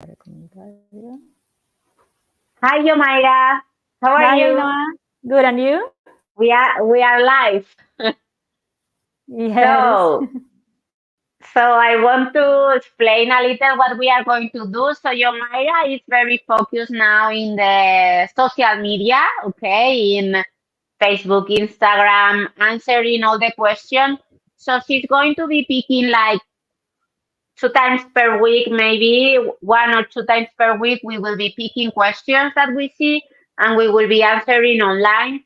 Hi, Yomaira. How are Hi, you? Noah. Good, and you? We are live. Yes. So, so I want to explain a little what we are going to do. So Yomaira is very focused now in the social media, okay, in Facebook, Instagram, answering all the questions. So she's going to be picking like 2 times per week, maybe 1 or 2 times per week. We will be picking questions that we see and we will be answering online.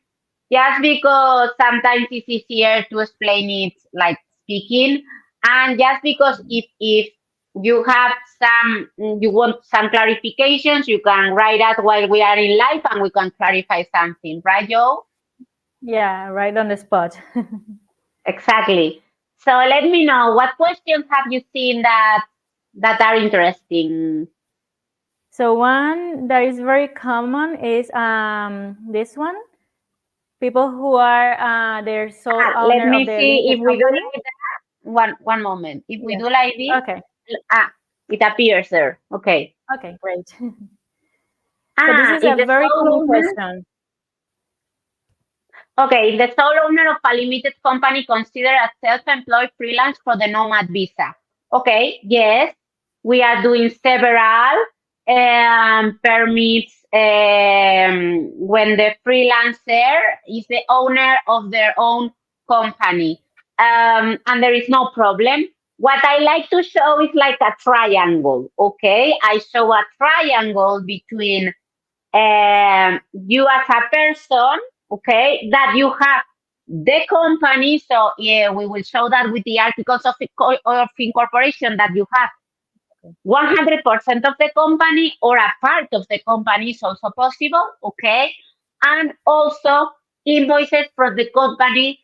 Just because sometimes it's easier to explain it like speaking, and just because if you have you want some clarifications, you can write that while we are in live, and we can clarify something, right, Joe? Yeah, right on the spot. Exactly. So let me know what questions have you seen that are interesting. So one that is very common is this one. People who are they're sole Let owner of me the see limited if we do company. like that. One moment. If we Yes. do like this, Okay. it appears there. Okay. Okay, great. So this is If a the very sole common owner, question. okay, if the sole owner of a limited company considered a self-employed freelance for the nomad visa. Okay, yes, we are doing several permits when the freelancer is the owner of their own company, and there is no problem. What I like to show is like a triangle. Okay, I show a triangle between you as a person, okay, that you have the company. So yeah, we will show that with the articles of incorporation, that you have 100% of the company or a part of the company is also possible, okay, and also invoices from the company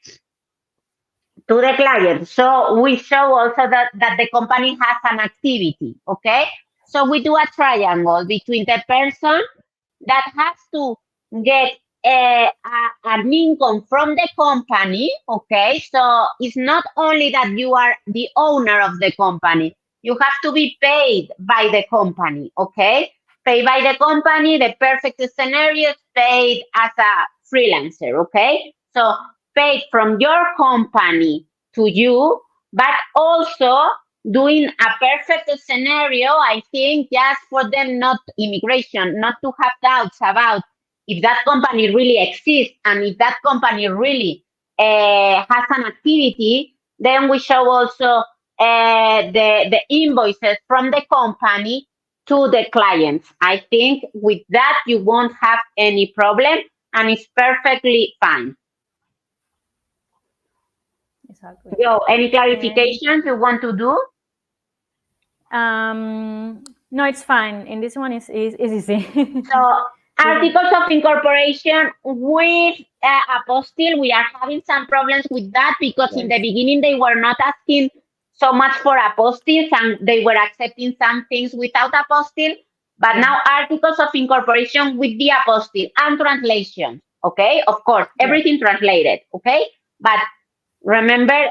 to the client. So we show also that the company has an activity, okay? So we do a triangle between the person that has to get an income from the company, okay? So it's not only that you are the owner of the company, you have to be paid by the company, okay? Paid by the company, the perfect scenario is paid as a freelancer, okay? So paid from your company to you, but also doing a perfect scenario, I think, just for them, not immigration, not to have doubts about if that company really exists and if that company really has an activity. Then we show also the invoices from the company to the clients. I think with that you won't have any problem, and it's perfectly fine. Exactly. Yo, any And clarifications you want to do? no, it's fine. In this one is easy. So This one. articles of incorporation with apostille, we are having some problems with that because in the Yes. beginning they were not asking so much for apostilles, and they were accepting some things without apostille. But Yeah. now articles of incorporation with the apostille and translation. Okay, of course, Yes. everything translated. Okay, but remember,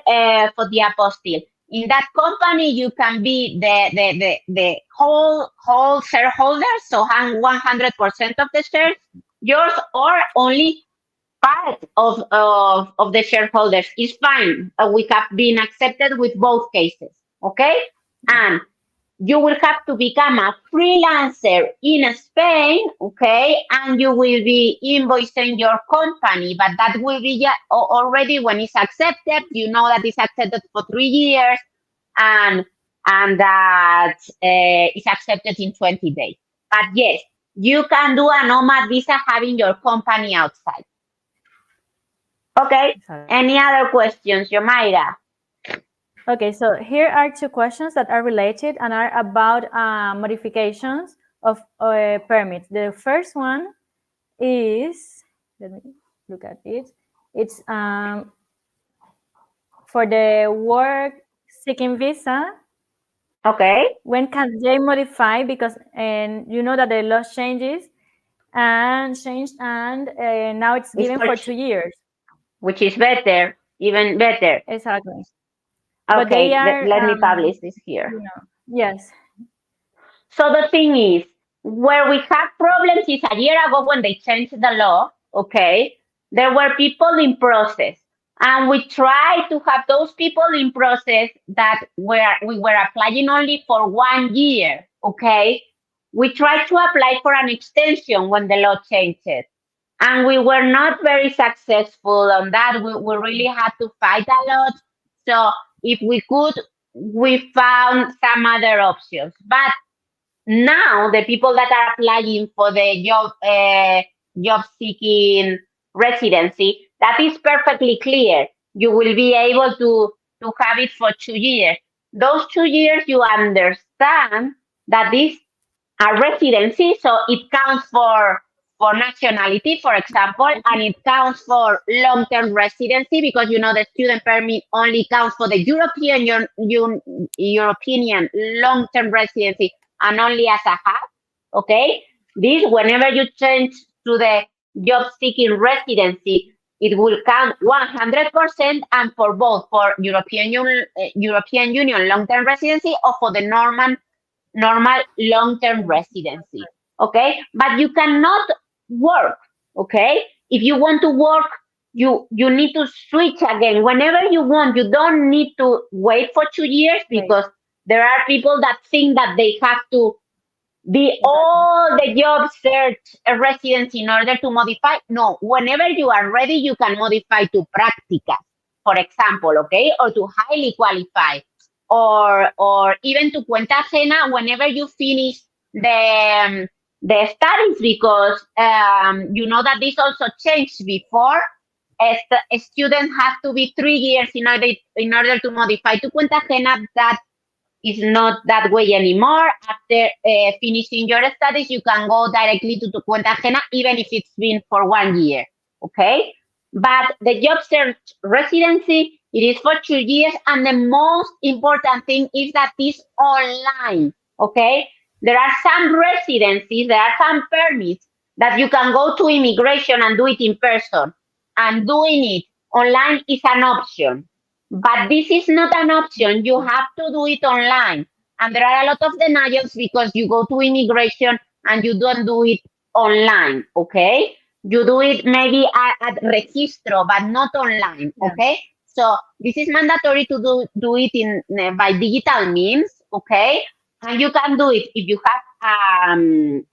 for the apostille, in that company you can be the whole shareholder, so 100% of the shares yours, or only part of the shareholders is fine. We have been accepted with both cases. Okay, Yeah. and you will have to become a freelancer in Spain, okay, and you will be invoicing your company, but that will be already when it's accepted. You know that it's accepted for 3 years, and that it's accepted in 20 days. But yes, you can do a nomad visa having your company outside. Okay. Exactly. Any other questions, Yomaira? Okay, so here are two questions that are related and are about modifications of permits. The first one is, let me look at it. It's for the work seeking visa. Okay. When can they modify? Because and you know that the law changes and changed, and now it's It's given for 2 years. which is better, even better. Exactly. But they Okay, are, let me publish this here. yes. So the thing is, where we had problems is a year ago when they changed the law, okay? There were people in process. And we tried to have those people in process that we were applying only for 1 year, okay? We tried to apply for an extension when the law changed. And we were not very successful on that. We really had to fight a lot. So if we could, we found some other options. But now the people that are applying for the job seeking residency, that is perfectly clear. You will be able to have it for 2 years. Those 2 years, you understand that this a residency, so it counts for nationality, for example, and it counts for long-term residency because you know the student permit only counts for the European long-term residency and only as a half. Okay, this whenever you change to the job-seeking residency, it will count 100% and for both for European Union long-term residency or for the normal long-term residency. Okay, but you cannot work. Okay, if you want to work, you need to switch again whenever you want. You don't need to wait for 2 years because there are people that think that they have to be all the job search residency in order to modify. No, whenever you are ready, you can modify to practica, for example, okay, or to highly qualified, or even to cuenta ajena whenever you finish the studies, because you know that this also changed before. As a student has to be 3 years in order to modify to cuenta ajena. That is not that way anymore. After finishing your studies, you can go directly to tu cuenta ajena, even if it's been for 1 year. Okay, but the job search residency, it is for 2 years, and the most important thing is that it's online. Okay, there are some residencies, there are some permits that you can go to immigration and do it in person, and doing it online is an option. But this is not an option. You have to do it online. And there are a lot of denials because you go to immigration and you don't do it online, okay? You do it maybe at registro, but not online, okay? So this is mandatory to do it in by digital means, okay? And you can do it if you have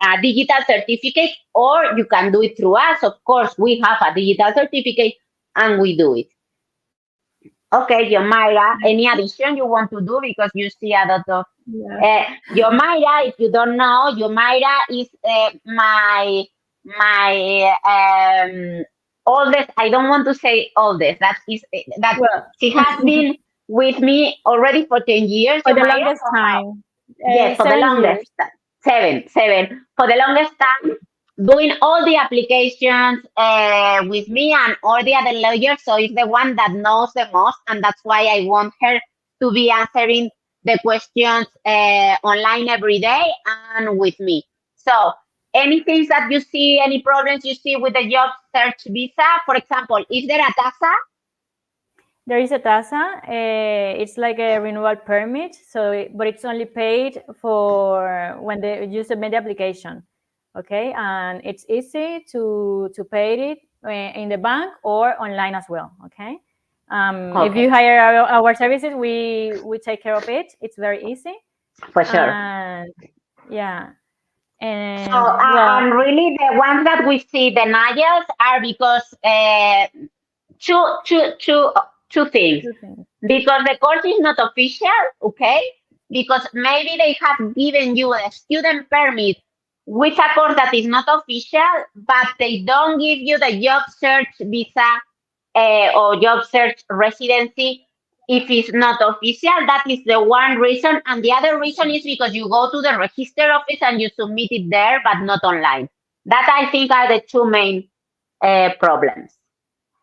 a digital certificate, or you can do it through us. Of course, we have a digital certificate and we do it. Okay, Yomaira, any addition you want to do, because you see a lot of Yomaira, if you don't know, Yomaira is my oldest. I don't want to say oldest. She has been with me already for 10 years. For the longest time. Yes, for the longest time. Seven. For the longest time, doing all the applications with me and all the other lawyers. So it's the one that knows the most, and that's why I want her to be answering the questions online every day and with me. So anything that you see, any problems you see with the job search visa, for example, is there a tasa? There is a tasa. It's like a renewal permit, but it's only paid for when you submit the application. Okay, and it's easy to pay it in the bank or online as well. Okay, if you hire our services, we take care of it. It's very easy. For sure. And and so and really the ones that we see denials are because two things. Because the course is not official, okay? Because maybe they have given you a student permit with a course that is not official, but they don't give you the job search visa or job search residency if it's not official. That is the one reason. And the other reason is because you go to the register office and you submit it there, but not online. That, I think, are the two main problems.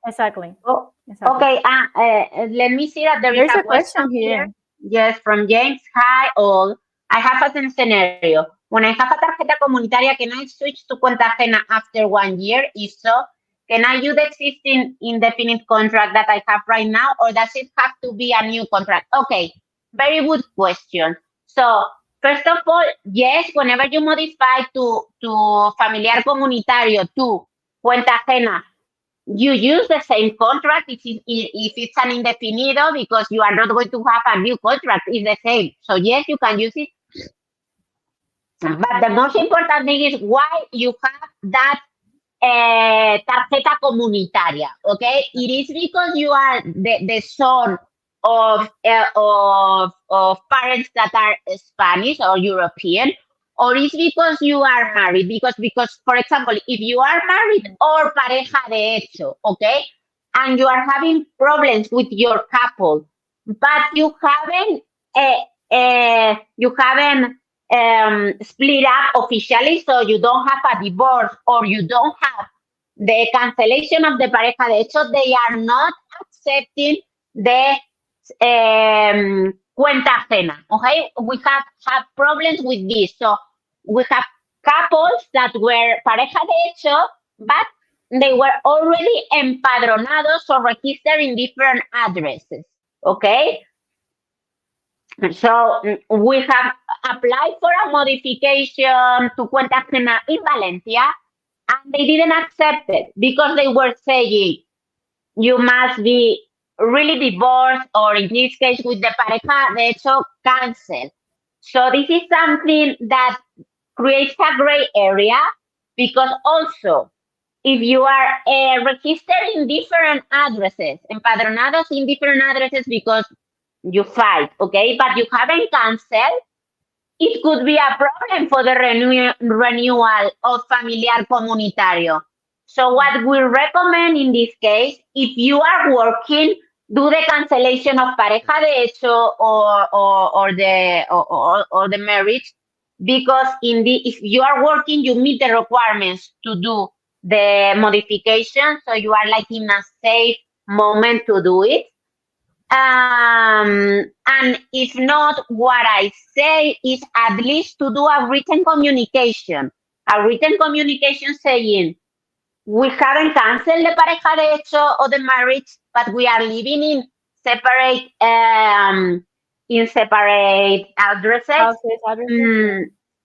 Exactly. Okay, let me see that there is a question here. Yes, from James. Hi, all. I have a scenario. When I have a tarjeta comunitaria, can I switch to cuenta ajena after 1 year? If so, can I use the existing indefinite contract that I have right now, or does it have to be a new contract? Okay, very good question. So first of all, yes, whenever you modify to familiar comunitario to cuenta ajena, you use the same contract if it's an indefinido, because you are not going to have a new contract. It's the same. So yes, you can use it. But the most important thing is why you have that tarjeta comunitaria, okay? It is because you are the son of parents that are Spanish or European, or is because you are married? Because for example, if you are married or pareja de hecho, okay, and you are having problems with your couple, but you haven't split up officially, so you don't have a divorce or you don't have the cancellation of the pareja de hecho, they are not accepting the cuenta ajena. Okay, we have problems with this. So we have couples that were pareja de hecho, but they were already empadronados or registered in different addresses. Okay, so we have applied for a modification to cuenta ajena in Valencia, and they didn't accept it because they were saying you must be really divorced, or in this case with the pareja de hecho cancel. So this is something that creates a gray area, because also if you are registered in different addresses, empadronados in different addresses because you fight, okay, but you haven't canceled, it could be a problem for the renewal of familiar comunitario. So what we recommend in this case, if you are working, do the cancellation of pareja de hecho or the marriage, because if you are working, you meet the requirements to do the modification, so you are like in a safe moment to do it. And if not, what I say is at least to do a written communication saying, we haven't canceled the pareja de hecho or the marriage, but we are living in separate addresses.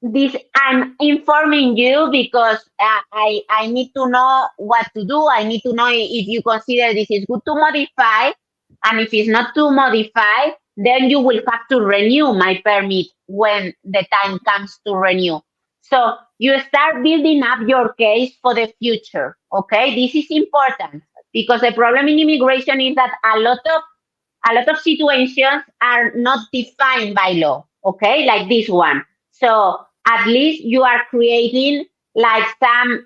This I'm informing you because I need to know what to do. I need to know if you consider this is good to modify, and if it's not to modify, then you will have to renew my permit when the time comes to renew. So you start building up your case for the future. Okay, this is important because the problem in immigration is that a lot of situations are not defined by law. Okay, like this one. So at least you are creating like some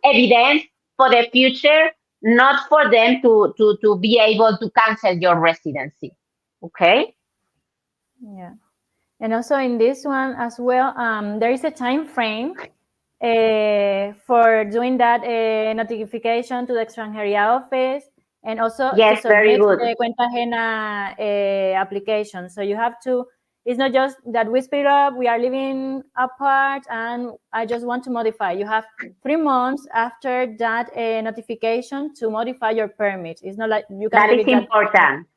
evidence for the future, not for them to be able to cancel your residency. Okay. Yeah. And also in this one as well, there is a time frame for doing that notification to the Extranjería office, and also yes, to very submit good. the cuenta ajena application. So you have to, it's not just that we split up, we are living apart, and I just want to modify. You have 3 months after that notification to modify your permit. It's not like you can That leave is it important.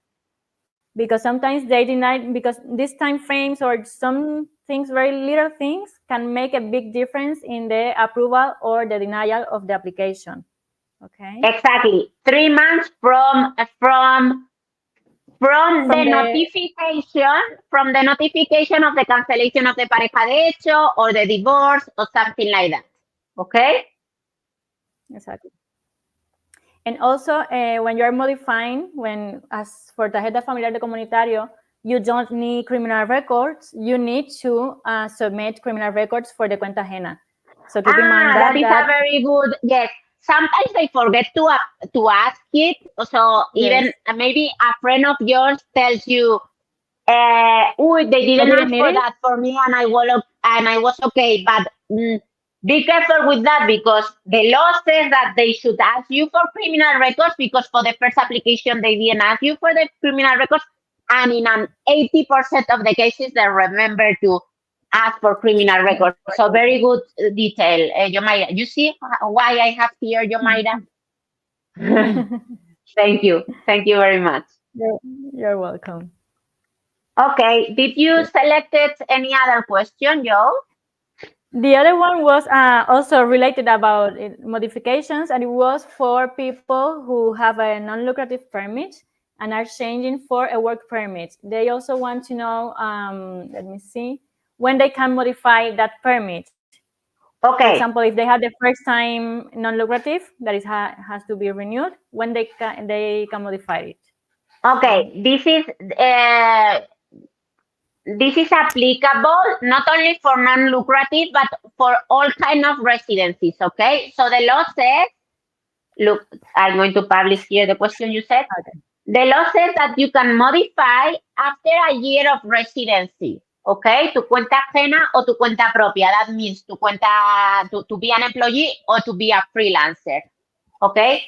because sometimes they deny, because these time frames or some things, very little things, can make a big difference in the approval or the denial of the application. Okay. Exactly. 3 months from the notification of the cancellation of the pareja de hecho or the divorce or something like that. Okay. Exactly. And also, when you are modifying, as for tarjeta familiar de comunitario, you don't need criminal records. You need to submit criminal records for the cuenta ajena. So keep in mind that is a very good. Yes. Sometimes they forget to ask it. So even maybe a friend of yours tells you, they didn't ask for that for me, and I was okay. But be careful with that, because the law says that they should ask you for criminal records, because for the first application they didn't ask you for the criminal records, and in an 80% of the cases they remember to ask for criminal records. So very good detail, Yomaira. You see why I have here, Yomaira? Thank you very much. You're welcome. Okay. Did you selected any other question, Joe? The other one was also related about modifications, and it was for people who have a non-lucrative permit and are changing for a work permit. They also want to know, let me see, when they can modify that permit. For Okay. example, if they had the first time non-lucrative, that is has to be renewed, when they can modify it. Okay. This is applicable not only for non-lucrative, but for all kind of residencies, okay? So the law says, look, I'm going to publish here the question you said. Okay. The law says that you can modify after a year of residency, okay? Tu cuenta ajena o tu cuenta propia. That means to be an employee or to be a freelancer, okay?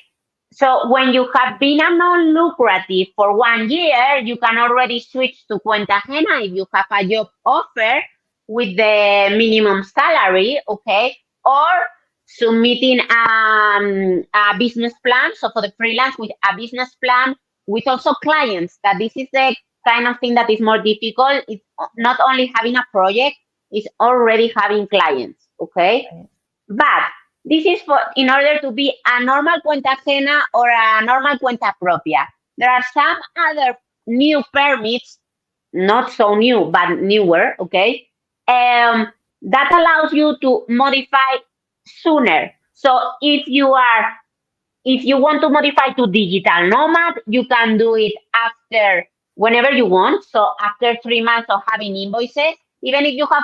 So when you have been a non-lucrative for 1 year, you can already switch to cuenta ajena if you have a job offer with the minimum salary, okay? Or submitting a business plan. So for the freelance, with a business plan with also clients, that this is the kind of thing that is more difficult. It's not only having a project, it's already having clients, okay? But this is for in order to be a normal cuenta ajena or a normal cuenta propia. There are some other new permits, not so new, but newer, okay, that allows you to modify sooner. So if you want to modify to digital nomad, you can do it after whenever you want. So after 3 months of having invoices, even if you have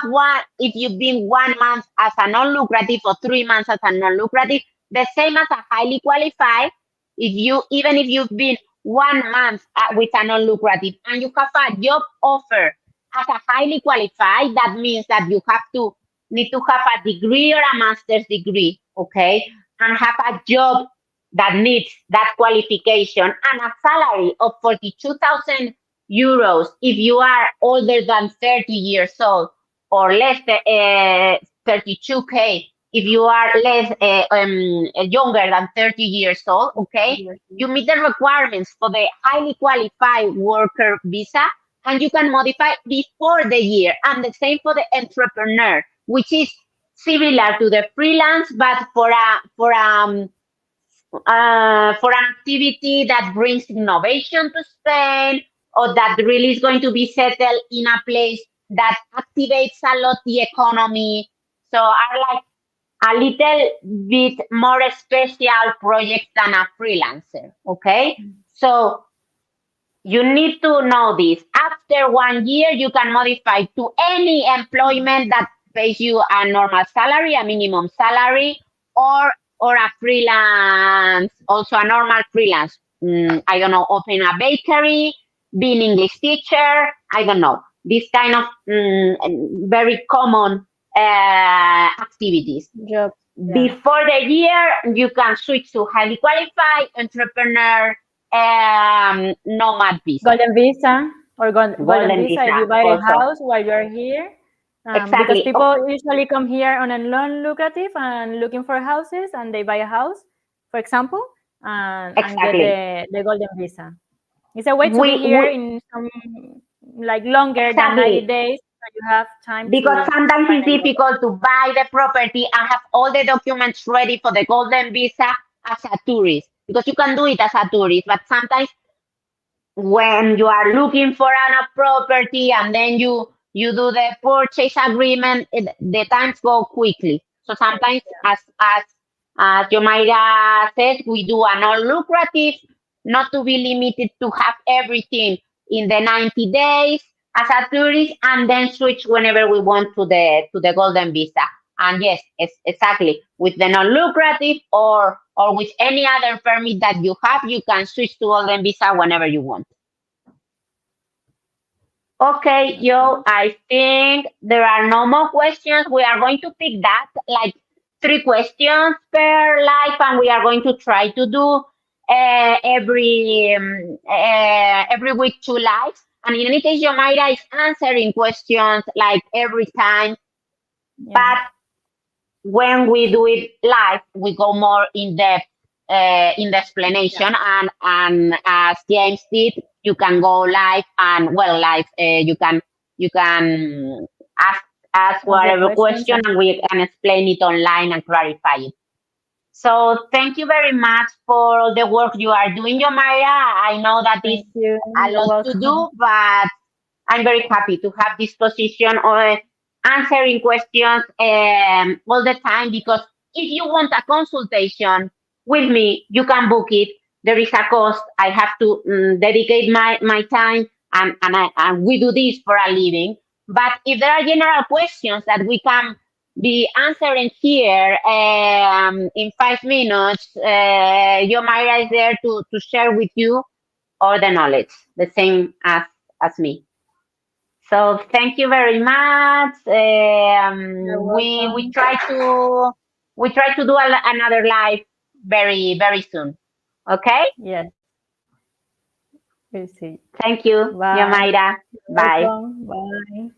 if you've been 1 month as a non-lucrative or 3 months as a non-lucrative, the same as a highly qualified. Even if you've been 1 month with a non-lucrative and you have a job offer as a highly qualified, that means that you need to have a degree or a master's degree, okay, and have a job that needs that qualification and a salary of 42,000 euros if you are older than 30 years old, or less than 32K if you are younger than 30 years old, okay? You meet the requirements for the highly qualified worker visa, and you can modify before the year. And the same for the entrepreneur, which is similar to the freelance, but for an activity that brings innovation to Spain, or that really is going to be settled in a place that activates a lot the economy. So are like a little bit more special projects than a freelancer, okay? So you need to know this. After 1 year, you can modify to any employment that pays you a normal salary, a minimum salary, or a freelance, also a normal freelance. I don't know, open a bakery, be an English teacher. I don't know. This kind of very common activities. Job. Before the year, you can switch to highly qualified entrepreneur nomad visa. Golden visa or golden visa if you buy a also. house while you're here. Because Exactly. people usually come here on a non-lucrative and looking for houses, and they buy a house, for example, and get Exactly. the golden visa. It's a way to be here in some like longer than 90 Exactly. days, so you have time Because to sometimes find it's a job. difficult to buy the property and have all the documents ready for the golden visa as a tourist. Because you can do it as a tourist, but sometimes when you are looking for a property and then you do the purchase agreement, the times go quickly. So sometimes, as Yomaira said, we do a non-lucrative, not to be limited to have everything in the 90 days as a tourist, and then switch whenever we want to the golden visa. And yes, exactly, with the non-lucrative or with any other permit that you have, you can switch to golden visa whenever you want. Okay, Joe, I think there are no more questions. We are going to pick that like 3 questions per live, and we are going to try to do every week 2 lives. And in any case, Yomaira is answering questions like every time. But when we do it live, we go more in depth in the explanation, and as James did, you can go live and you can ask whatever question, and we can explain it online and clarify it. So thank you very much for all the work you are doing, Yomaira. I know that it's a lot to do, but I'm very happy to have this position of answering questions all the time, because if you want a consultation with me, you can book it. There is a cost. I have to dedicate my time, and we do this for a living. But if there are general questions that we can be answering here in 5 minutes, Yomaira is there to share with you all the knowledge, the same as me. So thank you very much. We try to do another live very soon. Okay. Yes. We'll see. Thank you, Bye. Yomaira. Bye. Welcome. Bye.